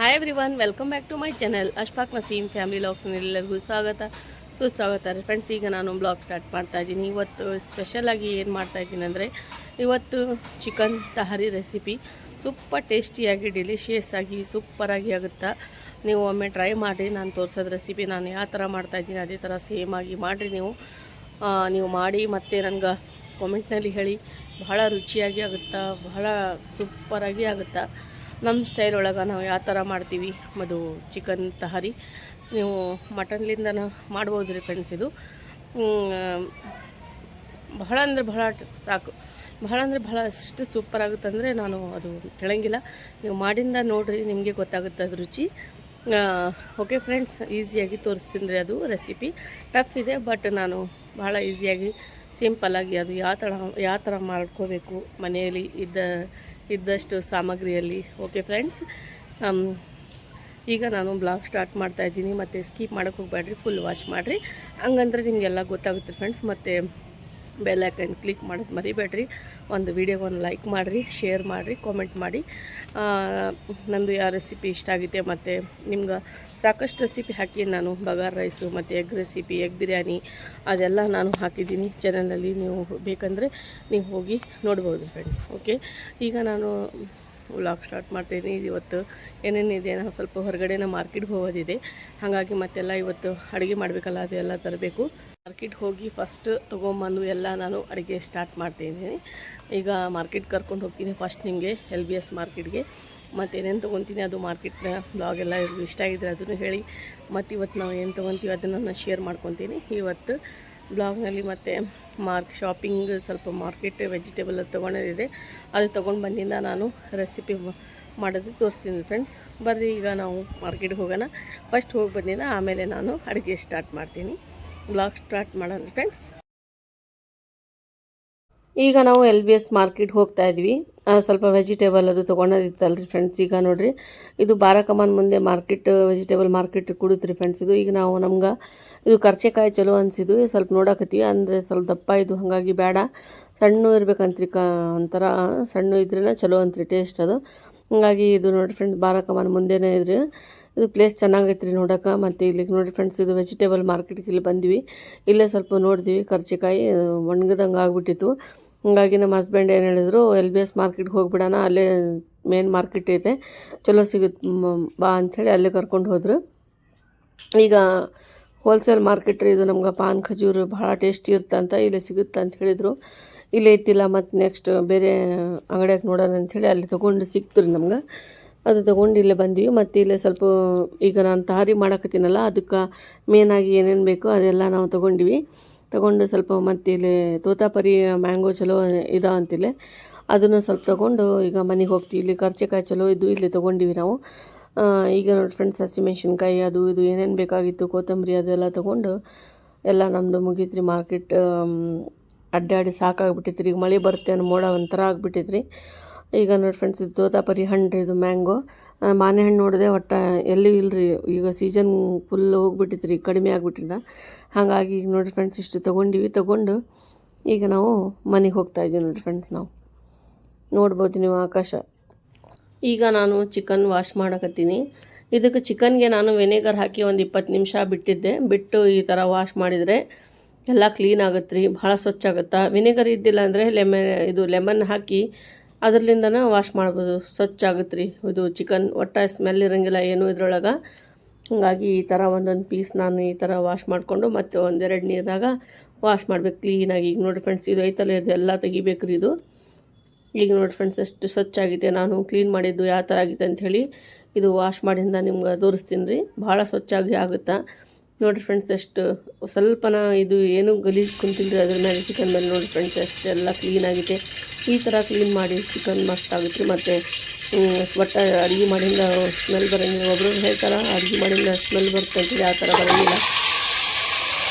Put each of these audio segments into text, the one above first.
Hi everyone, welcome back to my channel Ashfaq Naseem family vlogs. ಎಲ್ಲರಿಗೂ ಸುಸ್ವಾಗತ ರೀ ಫ್ರೆಂಡ್ಸ್. ಈಗ ನಾನು ಬ್ಲಾಗ್ ಸ್ಟಾರ್ಟ್ ಮಾಡ್ತಾ ಇದ್ದೀನಿ. ಇವತ್ತು ಸ್ಪೆಷಲಾಗಿ ಏನು ಮಾಡ್ತಾ ಇದ್ದೀನಿ ಅಂದರೆ, ಇವತ್ತು ಚಿಕನ್ ತಹರಿ ರೆಸಿಪಿ ಸೂಪರ್ ಟೇಸ್ಟಿಯಾಗಿ ಡೆಲಿಷಿಯಸ್ ಆಗಿ ಸೂಪರಾಗಿ ಆಗುತ್ತಾ. ನೀವು ಒಮ್ಮೆ ಟ್ರೈ ಮಾಡಿರಿ. ನಾನು ತೋರಿಸೋದು ರೆಸಿಪಿ ನಾನು ಯಾವ ಥರ ಮಾಡ್ತಾಯಿದ್ದೀನಿ ಅದೇ ಥರ ಸೇಮಾಗಿ ಮಾಡಿರಿ. ನೀವು ಮಾಡಿ ಮತ್ತು ನನಗೆ ಕಾಮೆಂಟ್ನಲ್ಲಿ ಹೇಳಿ. ಬಹಳ ರುಚಿಯಾಗಿ ಆಗುತ್ತಾ, ಬಹಳ ಸೂಪರಾಗಿ ಆಗುತ್ತಾ. ನಮ್ಮ ಸ್ಟೈಲ್ ಒಳಗೆ ನಾವು ಯಾವ ಥರ ಮಾಡ್ತೀವಿ ಅದು ಚಿಕನ್ ತಹರಿ. ನೀವು ಮಟನ್ಲಿಂದ ಮಾಡ್ಬೋದು ರೀ ಫ್ರೆಂಡ್ಸ್. ಇದು ಬಹಳ ಅಂದರೆ ಬಹಳ ಸಾಕು, ಬಹಳ ಅಂದರೆ ಬಹಳ ಅಷ್ಟು ಸೂಪರ್ ಆಗುತ್ತೆ ಅಂದರೆ ನಾನು ಅದು ಹೇಳಂಗಿಲ್ಲ. ನೀವು ಮಾಡಿಂದ ನೋಡಿರಿ, ನಿಮಗೆ ಗೊತ್ತಾಗುತ್ತೆ ಅದು ರುಚಿ. ಓಕೆ ಫ್ರೆಂಡ್ಸ್, ಈಸಿಯಾಗಿ ತೋರಿಸ್ತೀನಿ ರೀ. ಅದು ರೆಸಿಪಿ ಟಫ್ ಇದೆ, ಬಟ್ ನಾನು ಬಹಳ ಈಸಿಯಾಗಿ ಸಿಂಪಲ್ಲಾಗಿ ಅದು ಯಾವ ಥರ ಮಾಡ್ಕೋಬೇಕು ಮನೆಯಲ್ಲಿ ಇದ್ದಷ್ಟು ಸಾಮಗ್ರಿಯಲ್ಲಿ. ಓಕೆ ಫ್ರೆಂಡ್ಸ್, ಈಗ ನಾನು ಬ್ಲಾಗ್ ಸ್ಟಾರ್ಟ್ ಮಾಡ್ತಾಯಿದ್ದೀನಿ. ಮತ್ತು ಸ್ಕಿಪ್ ಮಾಡೋಕ್ಕೆ ಹೋಗಬೇಡ್ರಿ, ಫುಲ್ ವಾಚ್ ಮಾಡಿರಿ. ಹಂಗಂದ್ರೆ ನಿಮಗೆಲ್ಲ ಗೊತ್ತಾಗುತ್ತೆ ಫ್ರೆಂಡ್ಸ್. ಮತ್ತು ಬೆಲ್ ಐಕನ್ ಕ್ಲಿಕ್ ಮಾಡೋದು ಮರಿಬೇಡ್ರಿ. ಒಂದು ವಿಡಿಯೋಗೊಂದು ಲೈಕ್ ಮಾಡಿರಿ, ಶೇರ್ ಮಾಡಿರಿ, ಕಾಮೆಂಟ್ ಮಾಡಿ. ನಂದು ಯಾವ ರೆಸಿಪಿ ಇಷ್ಟ ಆಗಿದೆ. ಮತ್ತು ನಿಮ್ಗೆ ಸಾಕಷ್ಟು ರೆಸಿಪಿ ಹಾಕಿ ನಾನು ಬಗಾರ್ ರೈಸು ಮತ್ತು ಎಗ್ ರೆಸಿಪಿ, ಎಗ್ ಬಿರಿಯಾನಿ ಅದೆಲ್ಲ ನಾನು ಹಾಕಿದ್ದೀನಿ ಚಾನಲಲ್ಲಿ. ನೀವು ಬೇಕಂದರೆ ನೀವು ಹೋಗಿ ನೋಡ್ಬೋದು ಫ್ರೆಂಡ್ಸ್. ಓಕೆ, ಈಗ ನಾನು ವ್ಲಾಗ್ ಸ್ಟಾರ್ಟ್ ಮಾಡ್ತಾಯಿದ್ದೀನಿ. ಇವತ್ತು ಏನೇನಿದೆ, ನಾವು ಸ್ವಲ್ಪ ಹೊರಗಡೆನ ಮಾರ್ಕೆಟ್ಗೆ ಹೋಗೋದಿದೆ. ಹಾಗಾಗಿ ಮತ್ತೆಲ್ಲ ಇವತ್ತು ಅಡುಗೆ ಮಾಡಬೇಕಲ್ಲ, ಅದೆಲ್ಲ ತರಬೇಕು. ಮಾರ್ಕೆಟ್ ಹೋಗಿ ಫಸ್ಟ್ ತೊಗೊಂಬಂದು ಎಲ್ಲ ನಾನು ಅಡುಗೆ ಸ್ಟಾರ್ಟ್ ಮಾಡ್ತಾಯಿದ್ದೀನಿ. ಈಗ ಮಾರ್ಕೆಟ್ ಕರ್ಕೊಂಡು ಹೋಗ್ತೀನಿ ಫಸ್ಟ್ ನಿಮಗೆ LBS ಮಾರ್ಕೆಟ್ಗೆ. ಮತ್ತು ಏನೇನು ತೊಗೊತೀನಿ ಅದು ಮಾರ್ಕೆಟ್ನ ಬ್ಲಾಗ್ ಎಲ್ಲ ಇಷ್ಟ ಆಗಿದ್ರೆ ಅದನ್ನು ಹೇಳಿ. ಮತ್ತು ಇವತ್ತು ನಾವು ಏನು ತೊಗೊತೀವಿ ಅದನ್ನು ನಾನು ಶೇರ್ ಮಾಡ್ಕೊತೀನಿ ಇವತ್ತು ಬ್ಲಾಗ್ನಲ್ಲಿ. ಮತ್ತು ಶಾಪಿಂಗ್ ಸ್ವಲ್ಪ ಮಾರ್ಕೆಟ್ ವೆಜಿಟೇಬಲ್ ತೊಗೊಳೋದಿದೆ, ಅದು ತೊಗೊಂಡು ಬಂದಿಂದ ನಾನು ರೆಸಿಪಿ ಮಾಡೋದು ತೋರಿಸ್ತೀನಿ ಫ್ರೆಂಡ್ಸ್. ಬರ್ರಿ, ಈಗ ನಾವು ಮಾರ್ಕೆಟ್ಗೆ ಹೋಗೋಣ. ಫಸ್ಟ್ ಹೋಗಿ ಬಂದಿಂದ ಆಮೇಲೆ ನಾನು ಅಡುಗೆ ಸ್ಟಾರ್ಟ್ ಮಾಡ್ತೀನಿ. ಬ್ಲಾಗ್ ಸ್ಟಾರ್ಟ್ ಮಾಡೋಣ ಫ್ರೆಂಡ್ಸ್. ಈಗ ನಾವು LBS ಮಾರ್ಕೆಟ್ ಹೋಗ್ತಾ ಇದ್ವಿ. ಸ್ವಲ್ಪ ವೆಜಿಟೇಬಲ್ ಅದು ತೊಗೊಳೋದಿತ್ತಲ್ರಿ ಫ್ರೆಂಡ್ಸ್. ಈಗ ನೋಡಿರಿ, ಇದು ಬಾರಕಮಾನ್ ಮುಂದೆ ಮಾರ್ಕೆಟ್, ವೆಜಿಟೇಬಲ್ ಮಾರ್ಕೆಟ್ ಕುಡಿತ್ರಿ ಫ್ರೆಂಡ್ಸ್. ಇದು ನಮ್ಗೆ ಇದು ಕರ್ಚೆಕಾಯಿ ಚಲೋ ಅನಿಸಿದ್ದು. ಸ್ವಲ್ಪ ನೋಡಕತ್ತೀವಿ ಅಂದರೆ ಸ್ವಲ್ಪ ದಪ್ಪ ಇದು, ಹಾಗಾಗಿ ಬೇಡ, ಸಣ್ಣ ಇರ್ಬೇಕಂತ್ರಿ. ಒಂಥರ ಸಣ್ಣ ಇದ್ರೇ ಚಲೋ ಅಂತ್ರಿ ಟೇಸ್ಟ್ ಅದು. ಹಾಗಾಗಿ ಇದು ನೋಡಿ ಫ್ರೆಂಡ್ಸ್, ಬಾರಕಮಾನ್ ಮುಂದೆನೇ ಇದ್ರಿ. ಇದು ಪ್ಲೇಸ್ ಚೆನ್ನಾಗೈತೆ ರೀ ನೋಡೋಕೆ. ಮತ್ತು ಇಲ್ಲಿಗೆ ನೋಡಿ ಫ್ರೆಂಡ್ಸ್, ಇದು ವೆಜಿಟೇಬಲ್ ಮಾರ್ಕೆಟ್ಗೆ ಇಲ್ಲಿ ಬಂದ್ವಿ. ಇಲ್ಲೇ ಸ್ವಲ್ಪ ನೋಡಿದ್ವಿ, ಕರ್ಚೆಕಾಯಿ ಒಣಗದಂಗೆ ಆಗಿಬಿಟ್ಟಿತ್ತು. ಹಾಗಾಗಿ ನಮ್ಮ ಹಸ್ಬೆಂಡ್ ಏನು ಹೇಳಿದ್ರು, LBS ಮಾರ್ಕೆಟ್ಗೆ ಹೋಗ್ಬಿಡೋಣ, ಅಲ್ಲೇ ಮೇನ್ ಮಾರ್ಕೆಟ್ ಐತೆ, ಚಲೋ ಸಿಗುತ್ತೆ ಬಾ ಅಂಥೇಳಿ ಅಲ್ಲೇ ಕರ್ಕೊಂಡು ಹೋದರು. ಈಗ ಹೋಲ್ಸೇಲ್ ಮಾರ್ಕೆಟ್ ರೀ ಇದು. ನಮ್ಗೆ ಪಾನ್ ಖಜೂರು ಭಾಳ ಟೇಸ್ಟಿ ಇರ್ತಂತ ಇಲ್ಲೇ ಸಿಗುತ್ತೆ ಅಂತ ಹೇಳಿದರು. ಇಲ್ಲೇ ಐತಿಲ್ಲ, ಮತ್ತು ನೆಕ್ಸ್ಟ್ ಬೇರೆ ಅಂಗಡಿಯಾಗ ನೋಡೋಣ ಅಂಥೇಳಿ ಅಲ್ಲಿ ತೊಗೊಂಡು ಸಿಕ್ತು ರೀ ನಮ್ಗೆ. ಅದು ತೊಗೊಂಡು ಇಲ್ಲೇ ಬಂದ್ವಿ. ಮತ್ತು ಇಲ್ಲೇ ಸ್ವಲ್ಪ ಈಗ ನಾನು ತಹರಿ ಮಾಡಕತ್ತೀನಲ್ಲ, ಅದಕ್ಕೆ ಮೇನಾಗಿ ಏನೇನು ಬೇಕೋ ಅದೆಲ್ಲ ನಾವು ತೊಗೊಂಡು ಸ್ವಲ್ಪ. ಮತ್ತು ಇಲ್ಲಿ ತೋತಾಪರಿ ಮ್ಯಾಂಗೋ ಚಲೋ ಅಂತಿಲ್ಲ, ಅದನ್ನು ಸ್ವಲ್ಪ ತೊಗೊಂಡು ಈಗ ಮನೆಗೆ ಹೋಗ್ತೀವಿ. ಇಲ್ಲಿ ಕರ್ಚೆಕಾಯಿ ಚಲೋ ಇದ್ದು ಇಲ್ಲಿ ತೊಗೊಂಡಿವಿ ನಾವು. ಈಗ ನೋಡಿ ಫ್ರೆಂಡ್ಸ್, ಹಸಿಮೆಣ್ಸಿನ್ಕಾಯಿ ಅದು ಇದು ಏನೇನು ಬೇಕಾಗಿತ್ತು, ಕೊತ್ತಂಬರಿ ಅದೆಲ್ಲ ತೊಗೊಂಡು ಎಲ್ಲ ನಮ್ಮದು ಮುಗೀತ್ರಿ. ಮಾರ್ಕೆಟ್ ಅಡ್ಡಾಡಿ ಸಾಕಾಗ್ಬಿಟ್ಟಿತ್ತು ರೀ. ಈಗ ಮಳೆ ಬರುತ್ತೆ ಅನ್ನೋ ಮೋಡ ಒಂಥರ ಆಗ್ಬಿಟ್ಟಿದ್ರಿ. ಈಗ ನೋಡಿ ಫ್ರೆಂಡ್ಸ್, ಇದು ತೋತಾಪರಿ ಹಣ್ಣು ರೀ, ಇದು ಮ್ಯಾಂಗೋ. ಮಾನೆ ಹಣ್ಣು ನೋಡಿದೆ, ಒಟ್ಟು ಎಲ್ಲಿ ಇಲ್ಲರಿ. ಈಗ ಸೀಸನ್ ಫುಲ್ ಹೋಗ್ಬಿಟ್ಟಿತ್ತು ರೀ, ಕಡಿಮೆ ಆಗಿಬಿಟ್ಟಿಲ್ಲ. ಹಾಗಾಗಿ ಈಗ ನೋಡಿ ಫ್ರೆಂಡ್ಸ್, ಇಷ್ಟು ತೊಗೊಂಡು ಈಗ ನಾವು ಮನೆಗೆ ಹೋಗ್ತಾಯಿದ್ದೀವಿ. ನೋಡಿ ಫ್ರೆಂಡ್ಸ್, ನಾವು ನೋಡ್ಬೋದು ನೀವು ಆಕಾಶ. ಈಗ ನಾನು ಚಿಕನ್ ವಾಶ್ ಮಾಡಕತ್ತೀನಿ. ಇದಕ್ಕೆ ಚಿಕನ್ಗೆ ನಾನು ವೆನೇಗರ್ ಹಾಕಿ ಒಂದು 20 ನಿಮಿಷ ಬಿಟ್ಟು ಈ ಥರ ವಾಶ್ ಮಾಡಿದರೆ ಎಲ್ಲ ಕ್ಲೀನ್ ಆಗುತ್ತೆ ರೀ, ಭಾಳ ಸ್ವಚ್ಛ ಆಗುತ್ತಾ. ವಿನೆಗರ್ ಇದ್ದಿಲ್ಲ ಅಂದರೆ ಲೆಮನ್ ಹಾಕಿ ಅದರಲ್ಲಿಂದನೇ ವಾಶ್ ಮಾಡ್ಬೋದು, ಸ್ವಚ್ಛ ಆಗುತ್ತೆ ರೀ. ಇದು ಚಿಕನ್ ಒಟ್ಟು ಸ್ಮೆಲ್ ಇರೋಂಗಿಲ್ಲ ಏನು ಇದ್ರೊಳಗೆ. ಹಾಗಾಗಿ ಈ ಥರ ಒಂದೊಂದು ಪೀಸ್ ನಾನು ಈ ಥರ ವಾಶ್ ಮಾಡಿಕೊಂಡು ಮತ್ತು 1-2 ನೀರಾಗ ವಾಶ್ ಮಾಡ್ಬೇಕು ಕ್ಲೀನಾಗಿ. ಈಗ ನೋಡಿ ಫ್ರೆಂಡ್ಸ್, ಇದು ಐತಲ್ಲ, ಇದು ಎಲ್ಲ ತೆಗಿಬೇಕು ರೀ ಇದು. ಈಗ ನೋಡಿ ಫ್ರೆಂಡ್ಸ್, ಎಷ್ಟು ಸ್ವಚ್ಛ ಆಗಿದೆ. ನಾನು ಕ್ಲೀನ್ ಮಾಡಿದ್ದು ಯಾವ ಥರ ಆಗಿದೆ ಅಂಥೇಳಿ ಇದು ವಾಶ್ ಮಾಡಿಂದ ನಿಮ್ಗೆ ತೋರಿಸ್ತೀನಿ ರೀ. ಭಾಳ ಸ್ವಚ್ಛಾಗಿ ಆಗುತ್ತಾ. ನೋಡಿ ಫ್ರೆಂಡ್ಸ್, ಎಷ್ಟು ಸ್ವಲ್ಪನ ಇದು ಏನು ಗಲೀಜು ಕುಂತಿಲ್ಲ ರೀ ಅದ್ರ ಮೇಲೆ, ಚಿಕನ್ ಮೇಲೆ. ನೋಡಿ ಫ್ರೆಂಡ್ಸ್, ಅಷ್ಟೆಲ್ಲ ಕ್ಲೀನಾಗಿದೆ. ಈ ಥರ ಕ್ಲೀನ್ ಮಾಡಿ ಚಿಕನ್ ಮಸ್ತ್ ಆಗುತ್ತೆ ರೀ. ಮತ್ತು ಒಟ್ಟು ಅಡುಗೆ ಮಾಡಿಂದ ಸ್ಮೆಲ್ ಬರೋಂಗಿಲ್ಲ. ಒಬ್ಬರು ಹೇಳ್ತಾರೆ ಅಡುಗೆ ಮಾಡಿಂದ ಸ್ಮೆಲ್ ಬರುತ್ತೆ ಅಂತೇಳಿ, ಆ ಥರ ಬರೋಂಗಿಲ್ಲ.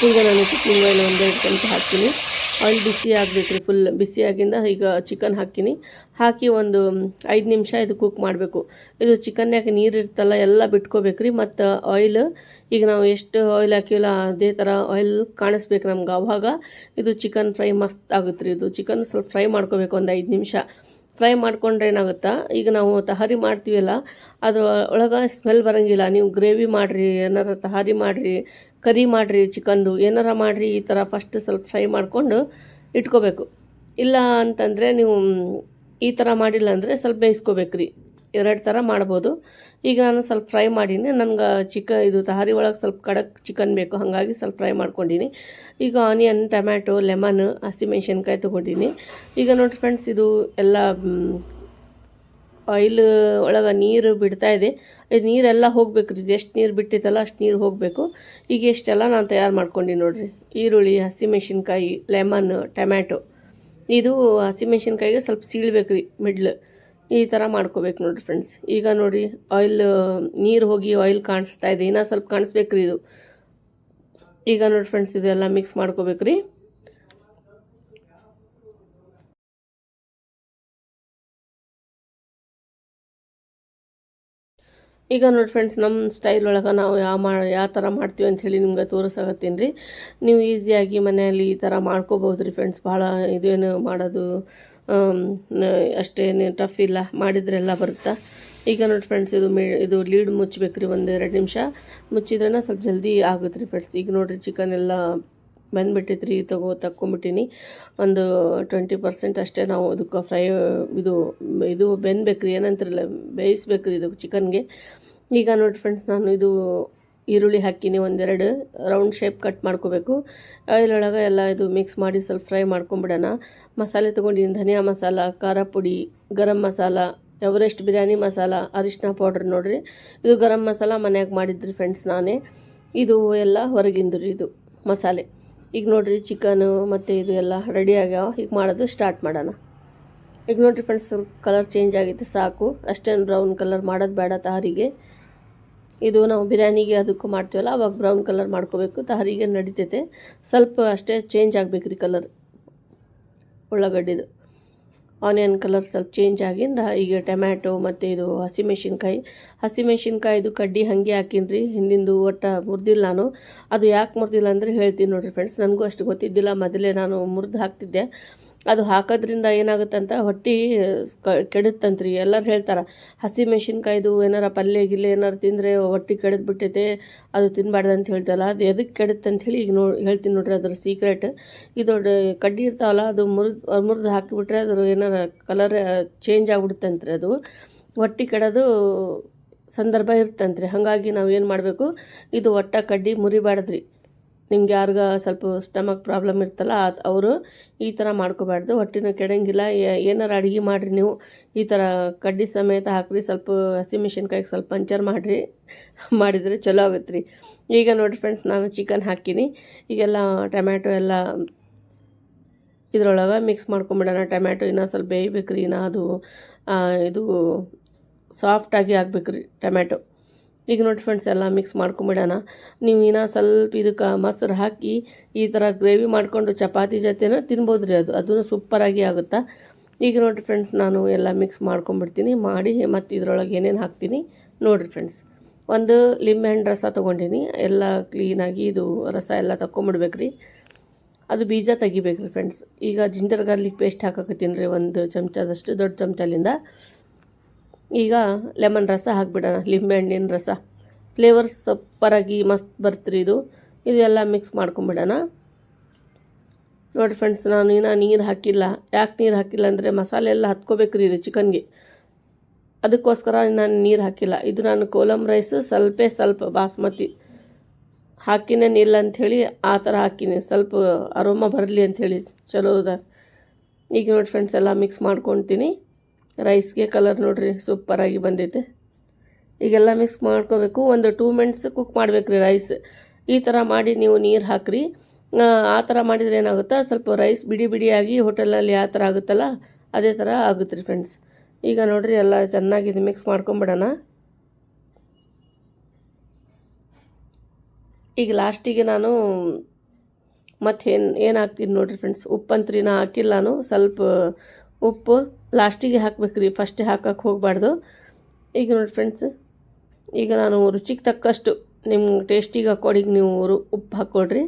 ಈಗ ನಾನು ಕುಕ್ಕಿಂಗ್ ಆಯಿಲ್ 1-2 ಚಮಚ ಹಾಕ್ತೀನಿ. ಆಯಿಲ್ ಬಿಸಿ ಆಗಬೇಕು ರೀ, ಫುಲ್ ಬಿಸಿಯಾಗಿಂದ ಈಗ ಚಿಕನ್ ಹಾಕಿ ಒಂದು 5 ನಿಮಿಷ ಇದು ಕುಕ್ ಮಾಡಬೇಕು. ಇದು ಚಿಕನ್ಯಾಗ ನೀರು ಇರ್ತಲ್ಲ ಎಲ್ಲ ಬಿಟ್ಕೋಬೇಕು ರೀ. ಮತ್ತು ಆಯಿಲ್ ಈಗ ನಾವು ಎಷ್ಟು ಆಯಿಲ್ ಹಾಕಿವಲ್ಲ ಅದೇ ಥರ ಆಯಿಲ್ ಕಾಣಿಸ್ಬೇಕು ನಮ್ಗೆ. ಆವಾಗ ಇದು ಚಿಕನ್ ಫ್ರೈ ಮಸ್ತ್ ಆಗುತ್ತೆ ರೀ. ಇದು ಚಿಕನ್ ಸ್ವಲ್ಪ ಫ್ರೈ ಮಾಡ್ಕೋಬೇಕು ಒಂದು 5 ನಿಮಿಷ. ಫ್ರೈ ಮಾಡ್ಕೊಂಡ್ರೆ ಏನಾಗುತ್ತಾ, ಈಗ ನಾವು ತಹಾರಿ ಮಾಡ್ತೀವಲ್ಲ ಅದ್ರ ಒಳಗೆ ಸ್ಮೆಲ್ ಬರೋಂಗಿಲ್ಲ. ನೀವು ಗ್ರೇವಿ ಮಾಡಿರಿ, ಏನಾರ ತಹಾರಿ ಮಾಡಿರಿ, ಕರಿ ಮಾಡಿರಿ, ಚಿಕನ್ದು ಏನಾರ ಮಾಡಿರಿ, ಈ ಥರ ಫಸ್ಟ್ ಸ್ವಲ್ಪ ಫ್ರೈ ಮಾಡಿಕೊಂಡು ಇಟ್ಕೋಬೇಕು. ಇಲ್ಲ ಅಂತಂದರೆ ನೀವು ಈ ಥರ ಮಾಡಿಲ್ಲ ಅಂದರೆ ಸ್ವಲ್ಪ ಬೇಯಿಸ್ಕೋಬೇಕು ರೀ. 2 ಥರ ಮಾಡ್ಬೋದು. ಈಗ ನಾನು ಸ್ವಲ್ಪ ಫ್ರೈ ಮಾಡೀನಿ. ನನಗೆ ಇದು ತಹಾರಿ ಒಳಗೆ ಸ್ವಲ್ಪ ಖಡಕ್ ಚಿಕನ್ ಬೇಕು, ಹಾಗಾಗಿ ಸ್ವಲ್ಪ ಫ್ರೈ ಮಾಡ್ಕೊಂಡೀನಿ. ಈಗ ಆನಿಯನ್, ಟೊಮ್ಯಾಟೊ, ಲೆಮನ್, ಹಸಿಮೆಣ್ಸಿನ್ಕಾಯಿ ತೊಗೊಂಡಿನಿ. ಈಗ ನೋಡಿ ಫ್ರೆಂಡ್ಸ್, ಇದು ಎಲ್ಲ ಆಯಿಲ್ ಒಳಗೆ ನೀರು ಬಿಡ್ತಾ ಇದೆ. ಇದು ನೀರೆಲ್ಲ ಹೋಗ್ಬೇಕು ರೀ. ಎಷ್ಟು ನೀರು ಬಿಟ್ಟಿತ್ತಲ್ಲ ಅಷ್ಟು ನೀರು ಹೋಗಬೇಕು. ಈಗ ಎಷ್ಟೆಲ್ಲ ನಾನು ತಯಾರು ಮಾಡ್ಕೊಂಡು ನೋಡಿರಿ. ಈರುಳ್ಳಿ, ಹಸಿಮೆಣ್ಸಿನ್ಕಾಯಿ, ಲೆಮನ್, ಟೊಮ್ಯಾಟೊ. ಇದು ಹಸಿಮೆಣ್ಸಿನ್ಕಾಯಿಗೆ ಸ್ವಲ್ಪ ಸೀಳ್ಬೇಕು ರೀ ಮಿಡ್ಲ್. ಈ ಥರ ಮಾಡ್ಕೋಬೇಕು ನೋಡಿರಿ ಫ್ರೆಂಡ್ಸ್. ಈಗ ನೋಡಿ ಆಯಿಲ್, ನೀರು ಹೋಗಿ ಆಯಿಲ್ ಕಾಣಿಸ್ತಾ ಇದೆ. ಇನ್ನೂ ಸ್ವಲ್ಪ ಕಾಣಿಸ್ಬೇಕು ರೀ ಇದು. ಈಗ ನೋಡಿ ಫ್ರೆಂಡ್ಸ್, ಇದೆಲ್ಲ ಮಿಕ್ಸ್ ಮಾಡ್ಕೋಬೇಕು ರೀ. ಈಗ ನೋಡಿ ಫ್ರೆಂಡ್ಸ್, ನಮ್ಮ ಸ್ಟೈಲ್ ಒಳಗೆ ನಾವು ಯಾವ ಥರ ಮಾಡ್ತೀವಿ ಅಂಥೇಳಿ ನಿಮ್ಗೆ ತೋರಿಸಾಕತ್ತೀನಿ ರೀ. ನೀವು ಈಸಿಯಾಗಿ ಮನೆಯಲ್ಲಿ ಈ ಥರ ಮಾಡ್ಕೋಬೋದು ರೀ ಫ್ರೆಂಡ್ಸ್. ಭಾಳ ಇದೇನು ಮಾಡೋದು ಅಷ್ಟೇನು ಟಫ್ ಇಲ್ಲ, ಮಾಡಿದ್ರೆಲ್ಲ ಬರುತ್ತಾ. ಈಗ ನೋಡಿ ಫ್ರೆಂಡ್ಸ್, ಇದು ಲೀಡ್ ಮುಚ್ಚಬೇಕು ರೀ. 1-2 ನಿಮಿಷ ಮುಚ್ಚಿದ್ರೇ ಸ್ವಲ್ಪ ಜಲ್ದಿ ಆಗುತ್ತೆ ರೀ ಫ್ರೆಂಡ್ಸ್. ಈಗ ನೋಡಿರಿ ಚಿಕನ್ ಎಲ್ಲ ಬಂದುಬಿಟ್ಟೈತೆ ರೀ. ತಕ್ಕೊಂಬಿಟ್ಟಿನಿ. ಒಂದು 20% ಅಷ್ಟೇ ನಾವು ಅದಕ್ಕೆ ಫ್ರೈ ಇದು ಬೆನ್ಬೇಕು ರೀ, ಏನಂತಾರಲ್ಲ ಬೇಯಿಸ್ಬೇಕು ರೀ ಇದು ಚಿಕನ್ಗೆ. ಈಗ ನೋಡಿ ಫ್ರೆಂಡ್ಸ್, ನಾನು ಇದು ಈರುಳ್ಳಿ ಹಾಕಿನಿ. 1-2 ರೌಂಡ್ ಶೇಪ್ ಕಟ್ ಮಾಡ್ಕೋಬೇಕು. ಆಯಿಲೊಳಗೆ ಎಲ್ಲ ಇದು ಮಿಕ್ಸ್ ಮಾಡಿ ಸ್ವಲ್ಪ ಫ್ರೈ ಮಾಡ್ಕೊಂಬಿಡೋಣ. ಮಸಾಲೆ ತೊಗೊಂಡಿನಿ. ಧನಿಯಾ ಮಸಾಲ, ಖಾರ ಪುಡಿ, ಗರಂ ಮಸಾಲ, ಎವರೆಸ್ಟ್ ಬಿರಿಯಾನಿ ಮಸಾಲ, ಅರಿಶಿನ ಪೌಡ್ರ್ ನೋಡಿರಿ. ಇದು ಗರಂ ಮಸಾಲ ಮನ್ಯಾಗ ಮಾಡಿದ್ರಿ ಫ್ರೆಂಡ್ಸ್ ನಾನೇ. ಇದು ಎಲ್ಲ ಹೊರಗಿಂದು ರೀ ಇದು ಮಸಾಲೆ. ಈಗ ನೋಡಿರಿ ಚಿಕನು ಮತ್ತು ಇದು ಎಲ್ಲ ರೆಡಿ ಆಗ್ಯಾವ. ಈಗ ಮಾಡೋದು ಸ್ಟಾರ್ಟ್ ಮಾಡೋಣ. ಈಗ ನೋಡಿರಿ ಫ್ರೆಂಡ್ಸ್, ಸ್ವಲ್ಪ ಕಲರ್ ಚೇಂಜ್ ಆಗಿತ್ತು, ಸಾಕು. ಅಷ್ಟೇನು ಬ್ರೌನ್ ಕಲರ್ ಮಾಡೋದು ಬೇಡ ತಹಾರಿಗೆ. ಇದು ನಾವು ಬಿರಿಯಾನಿಗೆ ಅದಕ್ಕೂ ಮಾಡ್ತೀವಲ್ಲ ಅವಾಗ ಬ್ರೌನ್ ಕಲರ್ ಮಾಡ್ಕೋಬೇಕು. ತಹಾರಿಗೆ ನಡಿತೈತೆ. ಸ್ವಲ್ಪ ಅಷ್ಟೇ ಚೇಂಜ್ ಆಗಬೇಕು ರೀ ಕಲರ್. ಉಳ್ಳಾಗಡ್ಡಿದು ಆನಿಯನ್ ಕಲರ್ ಸ್ವಲ್ಪ ಚೇಂಜ್ ಆಗಿಂದ ಈಗ ಟೊಮ್ಯಾಟೊ ಮತ್ತು ಇದು ಹಸಿಮೆಣ್ಸಿನ್ಕಾಯಿದು ಕಡ್ಡಿ ಹಾಗೆ ಹಾಕೀನಿ ರೀ. ಹಿಂದಿಂದು ಒಟ್ಟು ಮುರಿದಿಲ್ಲ ನಾನು. ಅದು ಯಾಕೆ ಮುರಿದಿಲ್ಲ ಅಂದರೆ ಹೇಳ್ತೀನಿ ನೋಡಿರಿ ಫ್ರೆಂಡ್ಸ್. ನನಗೂ ಅಷ್ಟು ಗೊತ್ತಿದ್ದಿಲ್ಲ. ಮೊದಲೇ ನಾನು ಮುರಿದು ಹಾಕ್ತಿದ್ದೆ. ಅದು ಹಾಕೋದ್ರಿಂದ ಏನಾಗುತ್ತಂತ ಹೊಟ್ಟೆ ಕೆಡುತ್ತಂತ್ರಿ. ಎಲ್ಲರೂ ಹೇಳ್ತಾರೆ ಹಸಿಮೆಣ್ಸಿನ್ಕಾಯ್ದು ಏನಾರ ಪಲ್ಯ ಗಿಲ್ಲೆ ಏನಾರು ತಿಂದರೆ ಹೊಟ್ಟೆ ಕೆಡದು ಬಿಟ್ಟೈತೆ, ಅದು ತಿನ್ನಬಾರ್ದು ಅಂತ ಹೇಳ್ತಲ್ಲ. ಅದು ಎದಕ್ಕೆ ಕೆಡುತ್ತೆ ಅಂಥೇಳಿ ಈಗ ಹೇಳ್ತೀನಿ ನೋಡಿರಿ ಅದ್ರ ಸೀಕ್ರೆಟ್. ಇದು ಕಡ್ಡಿ ಇರ್ತಾವಲ್ಲ, ಅದು ಮುರಿದು ಹಾಕಿಬಿಟ್ರೆ ಅದ್ರ ಏನಾರ ಕಲರ್ ಚೇಂಜ್ ಆಗಿಬಿಡುತ್ತಂತ್ರಿ. ಅದು ಹೊಟ್ಟೆ ಕೆಡೋದು ಸಂದರ್ಭ ಇರ್ತಂತ್ರಿ. ಹಾಗಾಗಿ ನಾವು ಏನು ಮಾಡಬೇಕು, ಇದು ಕಡ್ಡಿ ಮುರಿಬಾರ್ದ್ರಿ. ನಿಮ್ಗೆ ಯಾರಿಗ ಸ್ವಲ್ಪ ಸ್ಟಮಕ್ ಪ್ರಾಬ್ಲಮ್ ಇರ್ತಲ್ಲ ಅವರು ಈ ಥರ ಮಾಡ್ಕೋಬಾರ್ದು. ಹೊಟ್ಟೆನೂ ಕೆಡಂಗಿಲ್ಲ. ಏನಾರು ಅಡುಗೆ ಮಾಡಿರಿ ನೀವು ಈ ಥರ ಕಡ್ಡಿ ಸಮೇತ ಹಾಕಿರಿ. ಸ್ವಲ್ಪ ಹಸಿಮೆಣ್ಸಿನ್ಕಾಯಿಗೆ ಸ್ವಲ್ಪ ಪಂಚರ್ ಮಾಡಿದರೆ ಚಲೋ ಆಗುತ್ತೆ ರೀ. ಈಗ ನೋಡಿ ಫ್ರೆಂಡ್ಸ್, ನಾನು ಚಿಕನ್ ಹಾಕೀನಿ. ಈಗೆಲ್ಲ ಟೊಮ್ಯಾಟೊ ಎಲ್ಲ ಇದ್ರೊಳಗೆ ಮಿಕ್ಸ್ ಮಾಡ್ಕೊಂಬಿಡೋಣ. ಟೊಮ್ಯಾಟೊ ಇನ್ನೂ ಸ್ವಲ್ಪ ಬೇಯಬೇಕು ರೀ. ಇದು ಸಾಫ್ಟಾಗಿ ಆಗ್ಬೇಕು ರೀ ಟೊಮ್ಯಾಟೊ. ಈಗ ನೋಡಿ ಫ್ರೆಂಡ್ಸ್, ಎಲ್ಲ ಮಿಕ್ಸ್ ಮಾಡ್ಕೊಂಬಿಡೋಣ. ನೀವು ಇನ್ನೂ ಸ್ವಲ್ಪ ಇದಕ್ಕೆ ಮೊಸರು ಹಾಕಿ ಈ ಥರ ಗ್ರೇವಿ ಮಾಡಿಕೊಂಡು ಚಪಾತಿ ಜೊತೆನೂ ತಿನ್ಬೋದು ರೀ. ಅದೂ ಸೂಪರಾಗಿ ಆಗುತ್ತಾ. ಈಗ ನೋಡಿರಿ ಫ್ರೆಂಡ್ಸ್, ನಾನು ಎಲ್ಲ ಮಿಕ್ಸ್ ಮಾಡ್ಕೊಂಬಿಡ್ತೀನಿ. ಮಾಡಿ ಮತ್ತು ಇದ್ರೊಳಗೆ ಏನೇನು ಹಾಕ್ತೀನಿ ನೋಡಿರಿ ಫ್ರೆಂಡ್ಸ್. ಒಂದು ಲಿಂಬೆಹಣ್ಣು ರಸ ತೊಗೊಂಡಿನಿ. ಎಲ್ಲ ಕ್ಲೀನಾಗಿ ಇದು ರಸ ಎಲ್ಲ ತಗೊಂಬಿಡ್ಬೇಕು ರೀ. ಅದು ಬೀಜ ತೆಗಿಬೇಕು ರೀ ಫ್ರೆಂಡ್ಸ್. ಈಗ ಜಿಂಜರ್ ಗಾರ್ಲಿಕ್ ಪೇಸ್ಟ್ ಹಾಕಕತ್ತೀನಿ ರೀ, 1 ಚಮಚದಷ್ಟು, ದೊಡ್ಡ ಚಮಚಲಿಂದ. ಈಗ ಲೆಮನ್ ರಸ ಹಾಕ್ಬಿಡೋಣ, ಲಿಂಬೆಹಣ್ಣಿನ ರಸ. ಫ್ಲೇವರ್ ಸೂಪರಾಗಿ ಮಸ್ತ್ ಬರ್ತ್ರಿ ಇದು. ಇದೆಲ್ಲ ಮಿಕ್ಸ್ ಮಾಡ್ಕೊಂಬಿಡೋಣ. ನೋಡಿ ಫ್ರೆಂಡ್ಸ್, ನಾನು ಇನ್ನೂ ನೀರು ಹಾಕಿಲ್ಲ. ಯಾಕೆ ನೀರು ಹಾಕಿಲ್ಲ ಅಂದರೆ ಮಸಾಲೆ ಎಲ್ಲ ಹತ್ಕೋಬೇಕು ರೀ ಇದು ಚಿಕನ್ಗೆ. ಅದಕ್ಕೋಸ್ಕರ ನಾನು ನೀರು ಹಾಕಿಲ್ಲ. ಇದು ನಾನು ಕೋಲಮ್ ರೈಸು ಸ್ವಲ್ಪ ಬಾಸ್ಮತಿ ಹಾಕಿನೇನಿಲ್ಲ ಅಂಥೇಳಿ ಆ ಥರ ಹಾಕಿನಿ. ಸ್ವಲ್ಪ ಅರೋಮ ಬರಲಿ ಅಂಥೇಳಿ ಚಲೋದ. ಈಗ ನೋಡಿ ಫ್ರೆಂಡ್ಸ್, ಎಲ್ಲ ಮಿಕ್ಸ್ ಮಾಡ್ಕೊತೀನಿ. ರೈಸ್ಗೆ ಕಲರ್ ನೋಡಿರಿ ಸೂಪರಾಗಿ ಬಂದೈತೆ. ಈಗೆಲ್ಲ ಮಿಕ್ಸ್ ಮಾಡ್ಕೋಬೇಕು. ಒಂದು 2 ಮಿನಿಟ್ಸ್ ಕುಕ್ ಮಾಡ್ಬೇಕು ರೀ ರೈಸ್. ಈ ಥರ ಮಾಡಿ ನೀವು ನೀರು ಹಾಕಿರಿ. ಆ ಥರ ಮಾಡಿದರೆ ಏನಾಗುತ್ತಾ, ಸ್ವಲ್ಪ ರೈಸ್ ಬಿಡಿ ಬಿಡಿಯಾಗಿ ಹೋಟೆಲಲ್ಲಿ ಯಾವ ಥರ ಆಗುತ್ತಲ್ಲ ಅದೇ ಥರ ಆಗುತ್ತೆ ರೀ ಫ್ರೆಂಡ್ಸ್. ಈಗ ನೋಡಿರಿ ಎಲ್ಲ ಚೆನ್ನಾಗಿ ಇದು ಮಿಕ್ಸ್ ಮಾಡ್ಕೊಂಬಿಡೋಣ. ಈಗ ಲಾಸ್ಟಿಗೆ ನಾನು ಮತ್ತು ಏನು ಹಾಕ್ತೀನಿ ನೋಡಿರಿ ಫ್ರೆಂಡ್ಸ್. ಉಪ್ಪಂತ್ರಿ ನಾ ಹಾಕಿಲ್ಲ ನಾನು. ಸ್ವಲ್ಪ ಉಪ್ಪು ಲಾಸ್ಟಿಗೆ ಹಾಕ್ಬೇಕು ರೀ, ಫಸ್ಟೇ ಹಾಕಕ್ಕೆ ಹೋಗಬಾರ್ದು. ಈಗ ನೋಡಿ ಫ್ರೆಂಡ್ಸ್, ಈಗ ನಾನು ರುಚಿಗೆ ತಕ್ಕಷ್ಟು ನಿಮ್ಮ ಟೇಸ್ಟಿಗೆ ಅಕಾರ್ಡಿಂಗ್ ನೀವು ಉಪ್ಪು ಹಾಕ್ಕೊಳ್ರಿ.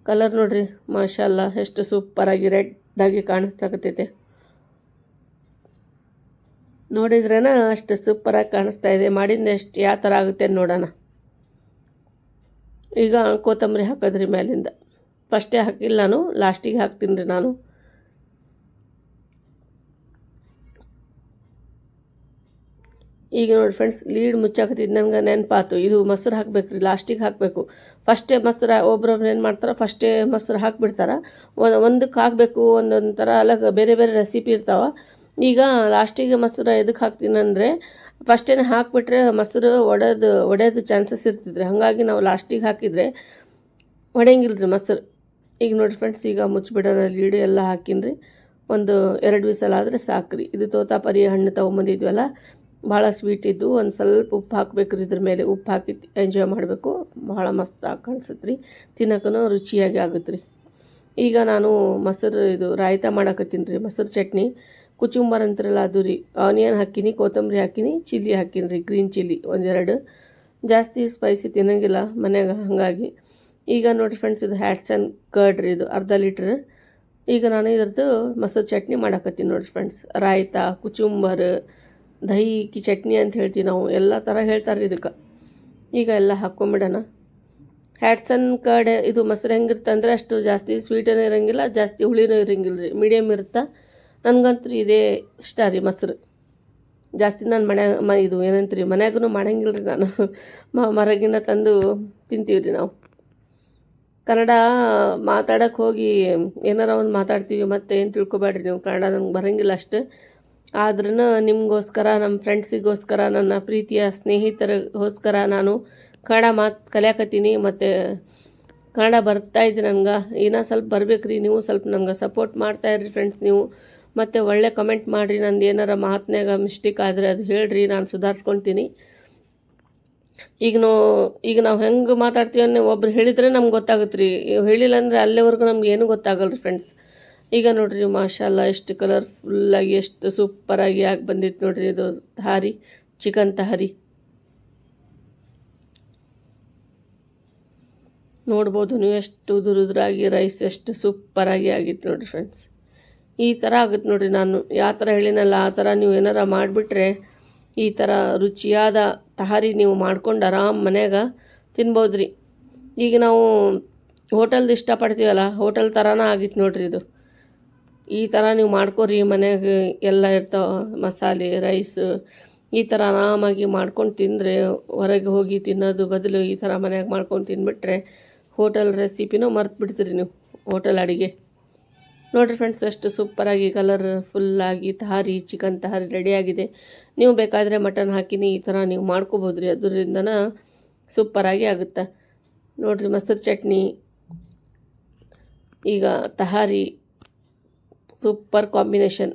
ಕಲರ್ ನೋಡಿರಿ ಮಾಷಾಲ್ಲ ಎಷ್ಟು ಸೂಪರಾಗಿ ರೆಡ್ ದೊಡ್ಡದಾಗಿ ಕಾಣಿಸ್ತಾಕತ್ತೈತೆ. ನೋಡಿದ್ರೇನ ಅಷ್ಟು ಸೂಪರಾಗಿ ಕಾಣಿಸ್ತಾ ಇದೆ. ಮಾಡಿಂದ ಎಷ್ಟು ಯಾವ ಥರ ಆಗುತ್ತೆ ನೋಡೋಣ. ಈಗ ಕೊತ್ತಂಬರಿ ಹಾಕೋದ್ರಿ ಮೇಲಿಂದ. ಫಸ್ಟೇ ಹಾಕಿಲ್ಲ ನಾನು, ಲಾಸ್ಟಿಗೆ ಹಾಕ್ತೀನಿ ರೀ ನಾನು. ಈಗ ನೋಡಿ ಫ್ರೆಂಡ್ಸ್, ಲೀಡ್ ಮುಚ್ಚಾಕತ್ತಿದ್ದು ನನಗೆ ನೆನಪಾತು, ಇದು ಮೊಸರು ಹಾಕಬೇಕು ರೀ, ಲಾಸ್ಟಿಗೆ ಹಾಕಬೇಕು. ಫಸ್ಟೇ ಮೊಸರು ಒಬ್ರೊಬ್ರು ಏನು ಮಾಡ್ತಾರೆ, ಫಸ್ಟೇ ಮೊಸರು ಹಾಕಿಬಿಡ್ತಾರೆ. ಒಂದಕ್ಕೆ ಹಾಕಬೇಕು, ಒಂದೊಂದು ಥರ ಅಲಗ ಬೇರೆ ಬೇರೆ ರೆಸಿಪಿ ಇರ್ತಾವೆ. ಈಗ ಲಾಸ್ಟಿಗೆ ಮೊಸರು ಎದಕ್ಕೆ ಹಾಕ್ತೀನಿ ಅಂದರೆ, ಫಸ್ಟೇ ಹಾಕಿಬಿಟ್ರೆ ಮೊಸರು ಒಡೆಯೋದು ಚಾನ್ಸಸ್ ಇರ್ತಿದ್ರಿ. ಹಾಗಾಗಿ ನಾವು ಲಾಸ್ಟಿಗೆ ಹಾಕಿದರೆ ಒಡೆಯಂಗಿಲ್ಲ ರೀ ಮೊಸರು. ಈಗ ನೋಡಿ ಫ್ರೆಂಡ್ಸ್, ಈಗ ಮುಚ್ಚಿಬಿಡೋಣ. ಲೀಡು ಎಲ್ಲ ಹಾಕಿನ್ರಿ. ಒಂದು 2 ವಿಸಲ್ ಆದರೆ ಸಾಕ್ರಿ. ಇದು ತೋತಾಪರಿ ಹಣ್ಣು ತೊಗೊಂಬಂದಿದ್ವಲ್ಲ, ಭಾಳ ಸ್ವೀಟ್ ಇದ್ದು. ಒಂದು ಸ್ವಲ್ಪ ಉಪ್ಪು ಹಾಕಬೇಕು ರೀ, ಇದ್ರ ಮೇಲೆ ಉಪ್ಪು ಹಾಕಿ ಎಂಜಾಯ್ ಮಾಡಬೇಕು. ಭಾಳ ಮಸ್ತಾಗಿ ಕಾಣಿಸುತ್ತೆ ರೀ, ತಿನ್ನೋಕ್ಕೂ ರುಚಿಯಾಗಿ ಆಗುತ್ತೆ ರೀ. ಈಗ ನಾನು ಮೊಸರು ಇದು ರಾಯ್ತ ಮಾಡಕತ್ತೀನಿ ರೀ, ಮೊಸರು ಚಟ್ನಿ. ಕುಚುಂಬರ್ ಅಂತಾರಲ್ಲ ಅದು ರೀ. ಆನಿಯನ್ ಹಾಕಿನಿ, ಕೊತ್ತಂಬರಿ ಹಾಕಿನಿ, ಚಿಲ್ಲಿ ಹಾಕಿನಿ ರೀ, ಗ್ರೀನ್ ಚಿಲ್ಲಿ 1-2. ಜಾಸ್ತಿ ಸ್ಪೈಸಿ ತಿನ್ನೋಂಗಿಲ್ಲ ಮನ್ಯಾಗ, ಹಾಗಾಗಿ. ಈಗ ನೋಡಿ ಫ್ರೆಂಡ್ಸ್, ಇದು ಹ್ಯಾಟ್ಸನ್ ಕರ್ಡ್ ರೀ, ಇದು 1/2 ಲೀಟ್ರ್. ಈಗ ನಾನು ಇದ್ರದ್ದು ಮೊಸರು ಚಟ್ನಿ ಮಾಡಕತ್ತೀನಿ ನೋಡಿ ಫ್ರೆಂಡ್ಸ್. ರಾಯ್ತ, ಕುಚುಂಬರ್, ದಹಿ ಕಿ ಚಟ್ನಿ ಅಂತ ಹೇಳ್ತೀವಿ ನಾವು, ಎಲ್ಲ ಥರ ಹೇಳ್ತಾರೆ ಇದಕ್ಕೆ. ಈಗ ಎಲ್ಲ ಹಾಕ್ಕೊಂಬಿಡೋಣ. ಹ್ಯಾಟ್ಸನ್ ಕರ್ಡ್ ಇದು ಮೊಸರು ಹೆಂಗಿರುತ್ತೆ ಅಂದರೆ, ಅಷ್ಟು ಜಾಸ್ತಿ ಸ್ವೀಟನೂ ಇರೋಂಗಿಲ್ಲ, ಜಾಸ್ತಿ ಹುಳಿನೂ ಇರೋಂಗಿಲ್ಲ ರೀ, ಮೀಡಿಯಮ್ ಇರುತ್ತೆ. ನನಗಂತೂ ಇದೇ ಇಷ್ಟ ರೀ ಮೊಸರು. ಜಾಸ್ತಿ ನಾನು ಇದು ಏನಂತೀರಿ, ಮನ್ಯಾಗೂ ಮಾಡಂಗಿಲ್ಲ ರೀ ನಾನು. ಹೊರಗಿಂದ ತಂದು ತಿಂತೀವಿ ರೀ ನಾವು. ಕನ್ನಡ ಮಾತಾಡೋಕ್ಕೆ ಹೋಗಿ ಏನಾರ ಒಂದು ಮಾತಾಡ್ತೀವಿ, ಮತ್ತು ಏನು ತಿಳ್ಕೊಬೇಡ್ರಿ ನೀವು, ಕನ್ನಡ ನಂಗೆ ಬರೋಂಗಿಲ್ಲ ಅಷ್ಟು. ಆದ್ರೂ ನಿಮಗೋಸ್ಕರ, ನಮ್ಮ ಫ್ರೆಂಡ್ಸಿಗೋಸ್ಕರ, ನನ್ನ ಪ್ರೀತಿಯ ಸ್ನೇಹಿತರಿಗೋಸ್ಕರ ನಾನು ಕನ್ನಡ ಮಾತು ಕಲಿಯಾಕತ್ತೀನಿ. ಮತ್ತು ಕನ್ನಡ ಬರ್ತಾಯಿದೆ ನನಗೆ, ಇನ್ನೂ ಸ್ವಲ್ಪ ಬರ್ಬೇಕು ರೀ. ನೀವು ಸ್ವಲ್ಪ ನನಗೆ ಸಪೋರ್ಟ್ ಮಾಡ್ತಾಯಿರ್ರಿ ಫ್ರೆಂಡ್ಸ್ ನೀವು. ಮತ್ತು ಒಳ್ಳೆ ಕಮೆಂಟ್ ಮಾಡಿರಿ. ನಂದು ಏನಾರ ಮಾತನಾಗ ಮಿಸ್ಟೇಕ್ ಆದರೆ ಅದು ಹೇಳ್ರಿ, ನಾನು ಸುಧಾರಿಸ್ಕೊಳ್ತೀನಿ. ಈಗ ನಾವು ಹೆಂಗೆ ಮಾತಾಡ್ತೀವಿ ಅನ್ನೋ ಒಬ್ರು ಹೇಳಿದರೆ ನಮ್ಗೆ ಗೊತ್ತಾಗುತ್ತೆ ರೀ. ಹೇಳಿಲ್ಲ ಅಂದರೆ ಅಲ್ಲಿವರೆಗೂ ನಮ್ಗೆ ಏನೂ ಗೊತ್ತಾಗಲ್ಲ ರೀ ಫ್ರೆಂಡ್ಸ್. ಈಗ ನೋಡಿರಿ, ಮಾಷಾಲ್ಲ ಎಷ್ಟು ಕಲರ್ಫುಲ್ಲಾಗಿ, ಎಷ್ಟು ಸೂಪರಾಗಿ ಆಗಿ ಬಂದಿತ್ತು ನೋಡಿರಿ. ಇದು ತಹಾರಿ, ಚಿಕನ್ ತಹಾರಿ ನೋಡ್ಬೋದು ನೀವು. ಎಷ್ಟು ಉದುರಾಗಿ ರೈಸ್ ಎಷ್ಟು ಸೂಪರಾಗಿ ಆಗಿತ್ತು ನೋಡಿರಿ ಫ್ರೆಂಡ್ಸ್. ಈ ಥರ ಆಗುತ್ತೆ ನೋಡಿರಿ. ನಾನು ಯಾವ ಥರ ಹೇಳಿನಲ್ಲ ಆ ಥರ ನೀವು ಏನಾರ ಮಾಡಿಬಿಟ್ರೆ, ಈ ಥರ ರುಚಿಯಾದ ತಹಾರಿ ನೀವು ಮಾಡ್ಕೊಂಡು ಆರಾಮ್ ಮನ್ಯಾಗ ತಿನ್ಬೋದು ರೀ. ಈಗ ನಾವು ಹೋಟೆಲ್ದು ಇಷ್ಟಪಡ್ತೀವಲ್ಲ, ಹೋಟೆಲ್ ಥರನೇ ಆಗಿತ್ತು ನೋಡಿರಿ ಇದು. ಈ ಥರ ನೀವು ಮಾಡ್ಕೊರಿ ಮನ್ಯಾಗ, ಎಲ್ಲ ಇರ್ತಾವೆ ಮಸಾಲೆ, ರೈಸ್. ಈ ಥರ ಆರಾಮಾಗಿ ಮಾಡ್ಕೊಂಡು ತಿಂದರೆ, ಹೊರಗೆ ಹೋಗಿ ತಿನ್ನೋದು ಬದಲು ಈ ಥರ ಮನ್ಯಾಗ ಮಾಡ್ಕೊಂಡು ತಿಂದುಬಿಟ್ರೆ ಹೋಟೆಲ್ ರೆಸಿಪಿನೂ ಮರ್ತು ಬಿಡ್ತೀರಿ ನೀವು, ಹೋಟೆಲ್ ಅಡುಗೆ. ನೋಡಿರಿ ಫ್ರೆಂಡ್ಸ್, ಎಷ್ಟು ಸೂಪರಾಗಿ ಕಲರ್ಫುಲ್ಲಾಗಿ ತಹಾರಿ, ಚಿಕನ್ ತಹಾರಿ ರೆಡಿಯಾಗಿದೆ. ನೀವು ಬೇಕಾದರೆ ಮಟನ್ ಹಾಕಿನಿ ಈ ಥರ ನೀವು ಮಾಡ್ಕೋಬೋದು ರೀ, ಅದರಿಂದನ ಸೂಪರಾಗಿ ಆಗುತ್ತೆ ನೋಡಿರಿ. ಮೊಸರು ಚಟ್ನಿ, ಈಗ ತಹಾರಿ, ಸೂಪರ್ ಕಾಂಬಿನೇಷನ್.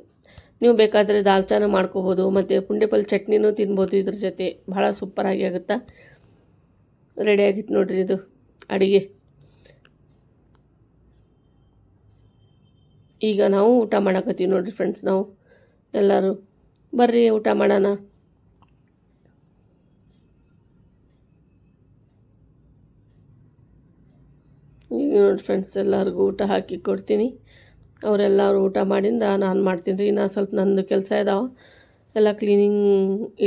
ನೀವು ಬೇಕಾದರೆ ದಾಲ್ಚಾನು ಮಾಡ್ಕೋಬೋದು, ಮತ್ತು ಪುಂಡಿಪಲ್ಲೆ ಚಟ್ನಿನೂ ತಿನ್ಬೋದು ಇದ್ರ ಜೊತೆ. ಭಾಳ ಸೂಪರಾಗಿ ಆಗುತ್ತೆ. ರೆಡಿಯಾಗಿತ್ತು ನೋಡಿರಿ ಇದು ಅಡುಗೆ. ಈಗ ನಾವು ಊಟ ಮಾಡಕತ್ತೀವಿ ನೋಡಿರಿ ಫ್ರೆಂಡ್ಸ್. ನಾವು ಎಲ್ಲರೂ ಬರ್ರಿ ಊಟ ಮಾಡೋಣ. ಈಗ ನೋಡಿ ಫ್ರೆಂಡ್ಸ್, ಎಲ್ಲರಿಗೂ ಊಟ ಹಾಕಿ ಕೊಡ್ತೀನಿ. ಅವರೆಲ್ಲರೂ ಊಟ ಮಾಡಿಂದ ನಾನು ಮಾಡ್ತೀನಿ ರೀ. ಇನ್ನೂ ಸ್ವಲ್ಪ ನಂದು ಕೆಲಸ ಇದಾವೆ, ಎಲ್ಲ ಕ್ಲೀನಿಂಗ್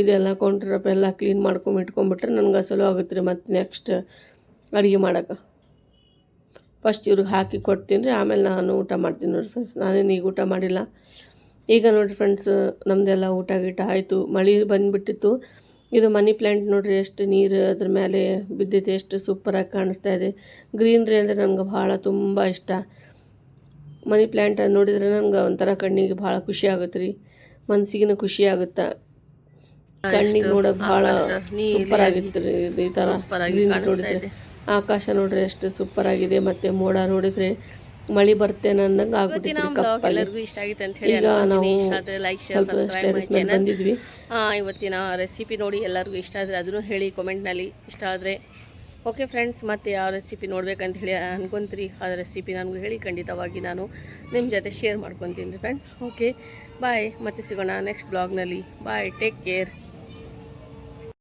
ಇದೆಲ್ಲ ಕೌಂಟ್ರಪ್ ಎಲ್ಲ ಕ್ಲೀನ್ ಇಟ್ಕೊಂಬಿಟ್ರೆ ನನಗೆ ಚಲೋ ಆಗುತ್ತೆ ರೀ. ಮತ್ತು ನೆಕ್ಸ್ಟ್ ಅಡುಗೆ ಮಾಡೋಕೆ ಫಸ್ಟ್ ಇವ್ರಿಗೆ ಹಾಕಿ ಕೊಡ್ತೀನಿ ರೀ, ಆಮೇಲೆ ನಾನು ಊಟ ಮಾಡ್ತೀನಿ ನೋಡಿರಿ ಫ್ರೆಂಡ್ಸ್. ನಾನೇನು ಈಗ ಊಟ ಮಾಡಿಲ್ಲ. ಈಗ ನೋಡಿರಿ ಫ್ರೆಂಡ್ಸ್, ನಮ್ಮದೆಲ್ಲ ಊಟ ಗೀಟ ಆಯಿತು. ಮಳೆ ಬಂದುಬಿಟ್ಟಿತ್ತು. ಇದು ಮನಿ ಪ್ಲ್ಯಾಂಟ್ ನೋಡಿರಿ, ಎಷ್ಟು ನೀರು ಅದ್ರ ಮೇಲೆ ಬಿದ್ದೈತೆ, ಎಷ್ಟು ಸೂಪರಾಗಿ ಕಾಣಿಸ್ತಾ ಇದೆ. ಗ್ರೀನ್ರಿ ಅಂದರೆ ನನಗೆ ಭಾಳ ತುಂಬ ಇಷ್ಟ. ಮನಿ ಪ್ಲ್ಯಾಂಟ್ ನೋಡಿದರೆ ನನಗೆ ಒಂಥರ ಕಣ್ಣಿಗೆ ಭಾಳ ಖುಷಿ ಆಗುತ್ತೆ ರೀ, ಮನಸ್ಸಿಗೂ ಖುಷಿ ಆಗುತ್ತೆ. ಕಣ್ಣಿಗೆ ನೋಡೋಕೆ ಭಾಳ ಸೂಪರಾಗಿತ್ತು ರೀ ಈ ಥರ ಗ್ರೀನ್ ನೋಡಿದರೆ. ಆಕಾಶ ನೋಡ್ರಿ ಎಷ್ಟು ಸೂಪರ್ ಆಗಿದೆ, ಮತ್ತು ಮೋಡ ನೋಡಿದರೆ ಮಳೆ ಬರ್ತೇನೆ ಅಂದಂಗೆ ಆಗ್ಬಿಟ್ಟಿದೆ ಕಪ್ಪಾಗಿ. ಈಗ ನಾವು ಸ್ವಲ್ಪ ಟೆರೆಸ್ ಮೇಲೆ ಬಂದಿದ್ವಿ. ಇವತ್ತಿನ ರೆಸಿಪಿ ನೋಡಿ ಎಲ್ಲರಿಗೂ ಇಷ್ಟ ಆದರೆ ಅದನ್ನು ಹೇಳಿ ಕಾಮೆಂಟ್ನಲ್ಲಿ, ಇಷ್ಟ ಆದರೆ. ಓಕೆ ಫ್ರೆಂಡ್ಸ್, ಮತ್ತು ಯಾವ ರೆಸಿಪಿ ನೋಡ್ಬೇಕಂತ ಹೇಳಿ ಅನ್ಕೊಂತೀರಿ ಆ ರೆಸಿಪಿ ನನಗೂ ಹೇಳಿ, ಖಂಡಿತವಾಗಿ ನಾನು ನಿಮ್ಮ ಜೊತೆ ಶೇರ್ ಮಾಡ್ಕೊತೀನಿ ರೀ ಫ್ರೆಂಡ್ಸ್. ಓಕೆ ಬಾಯ್, ಮತ್ತೆ ಸಿಗೋಣ ನೆಕ್ಸ್ಟ್ ಬ್ಲಾಗ್ನಲ್ಲಿ. ಬಾಯ್, ಟೇಕ್ ಕೇರ್.